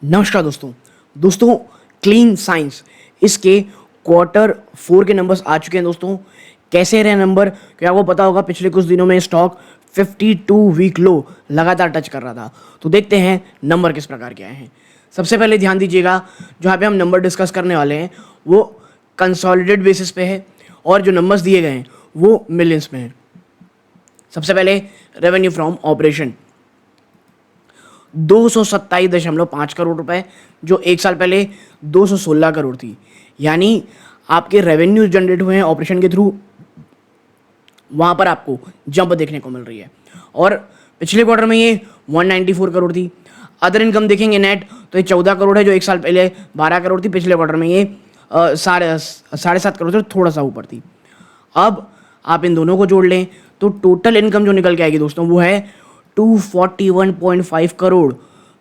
नमस्कार दोस्तों clean science इसके क्वार्टर 4 के नंबर्स आ चुके हैं दोस्तों। कैसे रहे नंबर? क्या आपको पता होगा पिछले कुछ दिनों में स्टॉक 52 वीक लो लगातार टच कर रहा था। तो देखते हैं नंबर किस प्रकार के आए हैं। सबसे पहले ध्यान दीजिएगा, जो यहाँ पे हम नंबर डिस्कस करने वाले हैं वो कंसोलिडेटेड बेसिस पे है और जो नंबर्स दिए गए हैं वो मिलियंस में है। सबसे पहले रेवेन्यू फ्रॉम ऑपरेशन 227.5 करोड़ रुपए, जो एक साल पहले 216 करोड़ थी। यानी आपके रेवेन्यू जनरेट हुए हैं ऑपरेशन के थ्रू, वहां पर आपको जंप देखने को मिल रही है। और पिछले क्वार्टर में ये 194 करोड़ थी। अदर इनकम देखेंगे नेट तो ये 14 करोड़ है, जो एक साल पहले 12 करोड़ थी। पिछले क्वार्टर में ये 7.5 करोड़ से थोड़ा सा ऊपर थी। अब आप इन दोनों को जोड़ लें तो टोटल इनकम जो निकल के आएगी दोस्तों वो है 241.5 करोड़।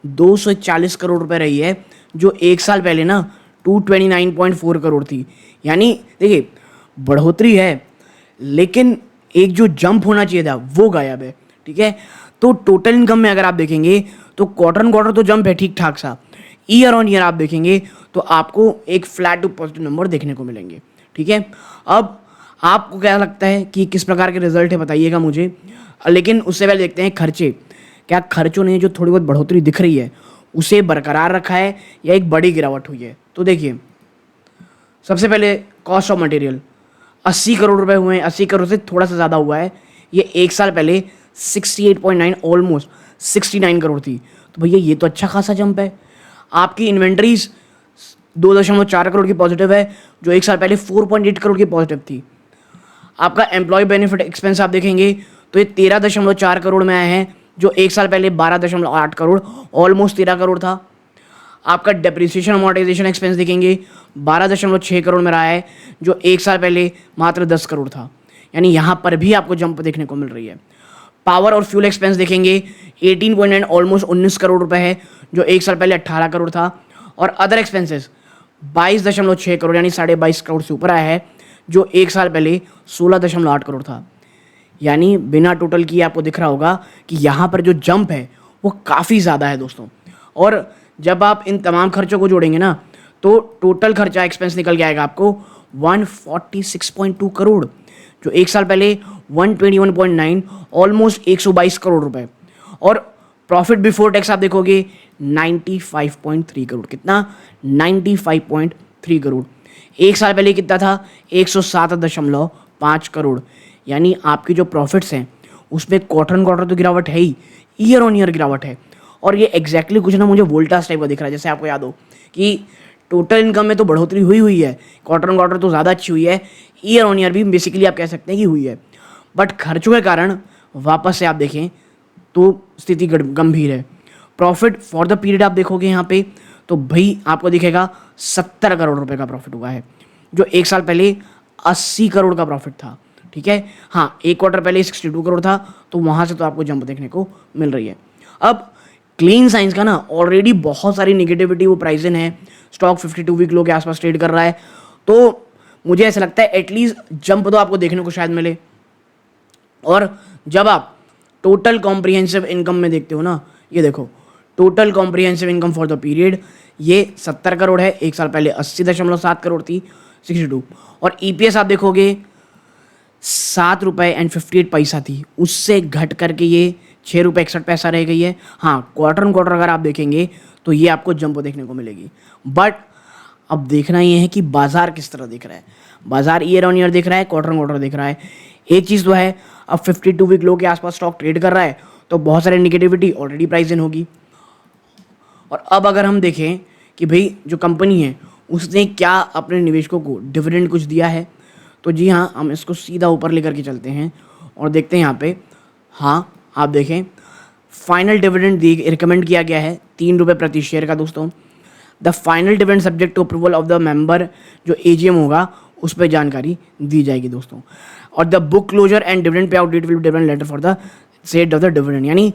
240 करोड़ रुपए रही है, जो एक साल पहले ना 229.4 करोड़ थी। यानी देखिए बढ़ोतरी है, लेकिन एक जो जंप होना चाहिए था वो गायब है। ठीक है, तो टोटल इनकम में अगर आप देखेंगे तो क्वार्टर ऑन क्वार्टर तो जंप है ठीक ठाक सा। ईयर ऑन ईयर आप देखेंगे तो आपको एक फ्लैट टू पॉजिटिव नंबर देखने को मिलेंगे। ठीक है, अब आपको क्या लगता है कि किस प्रकार के रिजल्ट है बताइएगा मुझे। लेकिन उससे पहले देखते हैं खर्चे। क्या खर्चों ने जो थोड़ी बहुत बढ़ोतरी दिख रही है उसे बरकरार रखा है या एक बड़ी गिरावट हुई है? तो देखिए सबसे पहले कॉस्ट ऑफ मटेरियल 80 करोड़ रुपए हुए हैं। 80 करोड़ से थोड़ा सा ज़्यादा हुआ है। ये एक साल पहले 68.9 ऑलमोस्ट 69 करोड़ थी। तो भैया ये तो अच्छा खासा जंप है। आपकी इन्वेंट्रीज 2.4 करोड़ की पॉजिटिव है, जो एक साल पहले 4.8 करोड़ की पॉजिटिव थी। आपका एम्प्लॉय बेनिफिट एक्सपेंस आप देखेंगे तो ये 13.4 करोड़ में आए हैं, जो एक साल पहले 12.8 करोड़ ऑलमोस्ट 13 करोड़ था। आपका डेप्रिसिएशन अमोर्टाइजेशन एक्सपेंस देखेंगे 12.6 करोड़ में रहा है, जो एक साल पहले मात्र 10 करोड़ था। यानी यहाँ पर भी आपको जंप देखने को मिल रही है। पावर और फ्यूल एक्सपेंस देखेंगे 18.9 ऑलमोस्ट 19 करोड़ रुपए है, जो एक साल पहले 18 करोड़ था। और अदर एक्सपेंसेस 22.6 करोड़ यानी 22.5 करोड़ से ऊपर आया है, जो एक साल पहले 16.8 करोड़ था। यानी बिना टोटल किए आपको दिख रहा होगा कि यहाँ पर जो जंप है वो काफ़ी ज़्यादा है दोस्तों। और जब आप इन तमाम खर्चों को जोड़ेंगे ना तो टोटल खर्चा एक्सपेंस निकल के आएगा आपको 146.2 करोड़, जो एक साल पहले 121.9 ऑलमोस्ट 122 करोड़ रुपए। और प्रॉफिट बिफोर टैक्स आप देखोगे 95.3 करोड़। कितना? 95.3 करोड़। एक साल पहले कितना था? 107.5 करोड़। यानी आपकी जो प्रॉफिट्स हैं उसमें क्वार्टर ऑन क्वार्टर तो गिरावट है ही, ईयर ऑन ईयर गिरावट है। और ये एग्जैक्टली कुछ ना मुझे वोल्टास टाइप का दिख रहा है। जैसे आपको याद हो कि टोटल इनकम में तो बढ़ोतरी हुई है, क्वार्टर ऑन क्वार्टर तो ज़्यादा अच्छी हुई है, ईयर ऑन ईयर भी बेसिकली आप कह सकते हैं कि हुई है। बट खर्चों के कारण वापस से आप देखें तो स्थिति गंभीर है। प्रॉफिट फॉर द पीरियड आप देखोगे यहाँ पे तो भाई आपको दिखेगा 70 करोड़ रुपए का प्रॉफिट हुआ है, जो एक साल पहले 80 करोड़ का प्रॉफिट था। ठीक है, हाँ एक क्वार्टर पहले 62 करोड़ था, तो वहाँ से तो आपको जंप देखने को मिल रही है। अब क्लीन साइंस का ना ऑलरेडी बहुत सारी निगेटिविटी वो प्राइस इन है। स्टॉक 52 वीक लो के आसपास ट्रेड कर रहा है, तो मुझे ऐसा लगता है एटलीस्ट जंप तो आपको देखने को शायद मिले। और जब आप टोटल कॉम्प्रिहेंसिव इनकम में देखते हो ना, ये देखो total comprehensive income for the period ये 70 करोड़ है, एक साल पहले 80.7 करोड़ थी 62। और ईपीएस आप देखोगे 7.58 थी, उससे घट करके ये 6.61 रह गई है। हाँ क्वार्टर ऑन क्वार्टर अगर आप देखेंगे तो ये आपको जंप देखने को मिलेगी। बट अब देखना ये है कि बाजार किस तरह दिख रहा है। बाजार ईयर ऑन ईयर दिख रहा है, क्वार्टर ऑन क्वार्टर दिख रहा है। एक चीज़ तो है, अब 52 वीक लो के आसपास स्टॉक ट्रेड कर रहा है तो बहुत सारी निगेटिविटी ऑलरेडी प्राइस इन होगी। और अब अगर हम देखें कि भाई जो कंपनी है उसने क्या अपने निवेशकों को डिविडेंड कुछ दिया है, तो जी हाँ हम इसको सीधा ऊपर लेकर के चलते हैं और देखते हैं यहाँ पे। हाँ आप देखें फाइनल डिविडेंड रिकमेंड किया गया है 3 रुपये प्रति शेयर का दोस्तों। The final dividend subject to approval of the member, जो एजीएम होगा उस पर जानकारी दी जाएगी दोस्तों। और the book closure and dividend pay out date will dividend letter for the set off the dividend, यानी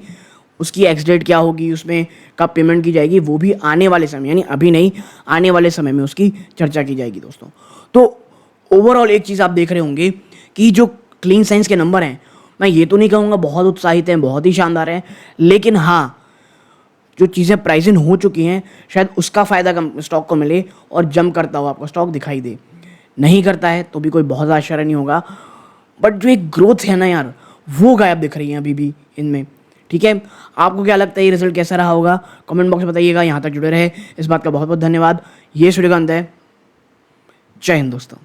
उसकी एक्स डेट क्या होगी, उसमें कब पेमेंट की जाएगी, वो भी आने वाले समय यानी अभी नहीं आने वाले समय में उसकी चर्चा की जाएगी दोस्तों। तो ओवरऑल एक चीज़ आप देख रहे होंगे कि जो क्लीन साइंस के नंबर हैं, मैं ये तो नहीं कहूँगा बहुत उत्साहित हैं, बहुत ही शानदार हैं, लेकिन हाँ जो चीज़ें प्राइस इन हो चुकी हैं शायद उसका फ़ायदा कम स्टॉक को मिले और जंप करता हुआ आपको स्टॉक दिखाई दे। नहीं करता है तो भी कोई बहुत ज़्यादा आश्चर्य नहीं होगा, बट जो एक ग्रोथ है ना यार, वो गायब दिख रही है अभी भी इनमें। ठीक है, आपको क्या लगता है ये रिजल्ट कैसा रहा होगा, कमेंट बॉक्स में बताइएगा। यहाँ तक जुड़े रहे इस बात का बहुत बहुत धन्यवाद। ये सूर्यकांत है। जय हिंद दोस्तों।